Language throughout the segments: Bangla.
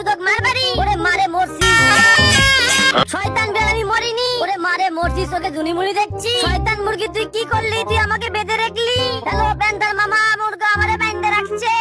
তোকে মারবারি ওরে মারে মরছি শয়তান বের আমি মরিনি ওরে মারে মরছি চোখে ধুনিমুনি দেখছি শয়তান মুরগি তুই কি করলি তুই আমাকে বেঁধে রাখলি হ্যালো প্যান্থার মামা মুরগা আমারে বেঁধে রাখছে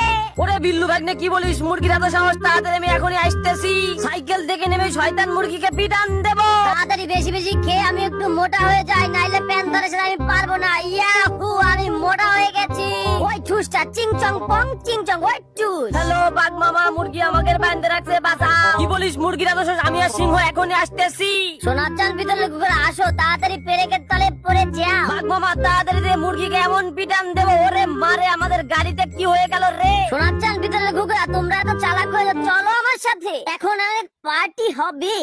ওরে বিল্লু ভাগ্নে কি বলিস? মুরগির এত সাহস, তাড়াতাড়ি আমি এখনই আসতেছি। সাইকেল থেকে নেমে শয়তান মুরগিকে পিটান দেবো। তাড়াতাড়ি বেশি বেশি খেয়ে আমি একটু মোটা হয়ে যাই, নাইলে প্যান্থারের সাথে আমি পারবো না। ইয়াহু আমি মোটা হয়ে গেছি। ওই ঠুসটা চিংচং পং চিংচং ওই ঠুস। হ্যালো বাঘ মামা, মুরগি আমাকে বেঁধে রাখছে, বাঁচাও। কি বলিস? মুরগির এত সাহস? আমি আর সিংহ এখনই আসতেছি। সোনার চান ভিতরে কুকুর আসো, তাড়াতাড়ি পেরেকের তলে পড়ে যাও। বাঘ মামা তাড়াতাড়ি দে, মুরগিকে এমন পিটান দেবো ওরে মারে আমাদের গাড়িতে কি হয়ে গেল রে। সোনার চান ভিতরে কুকুরা তোমরা এত চালাক হয়ে যাও, চলো আমার সাথে, এখন অনেক পার্টি হবে।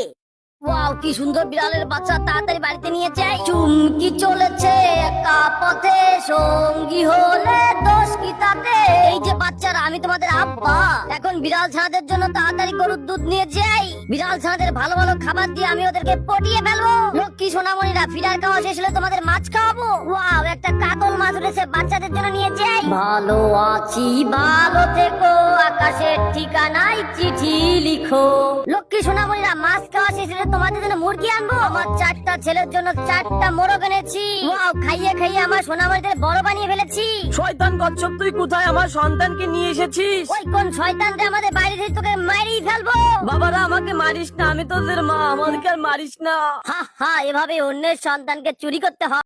ওয়াও কি সুন্দর বিড়ালের বাচ্চা, তাড়াতাড়ি বাড়িতে নিয়ে যাই। চুমকি চলেছে একা পথে, সঙ্গী হলে দোষ কি তাতে। এই যে বাচ্চারা, আমি তোমাদের আব্বা। এখন বিড়াল ছানাদের জন্য তাড়াতাড়ি গরুর দুধ নিয়ে যাই। বিড়াল ছানাদের ভালো ভালো খাবার দিয়ে আমি ওদেরকে পটিয়ে ফেলবো। লক্ষ্মী সোনামণিরা, ফিরার খাওয়া শেষ হলে তোমাদের মাছ খাওয়াবো। ওয়াও একটা কাতল মাছ উঠেছে, বাচ্চাদের জন্য নিয়ে যাই। ভালো আছি ভালো থেকো, আকাশের ঠিকানায় চিঠি লিখো। লক্ষ্মী সোনামণিরা, মাছ খাওয়া শেষ হলে তোমাদের জন্য মুরগি আনবো। আমার 4টা ছেলের জন্য 4টা মোরগ এনেছি। ওয়াও খাইয়ে খাইয়ে আমার সোনামণিদের বড় বানিয়ে ফেলেছি। শয়তান কচ্ছপ, তুই কোথায় আমার সন্তানকে নিয়ে এসেছিস? ওই কোন শয়তানটা আমাদের বাড়ি থেকে তোকে মারিয়ে ফেলবো। বাবারা আমাকে মারিস না, আমি তোদের মা, আমাদেরকে আর মারিস না। হা হা, এভাবে অন্যের সন্তানকে চুরি করতে হয়?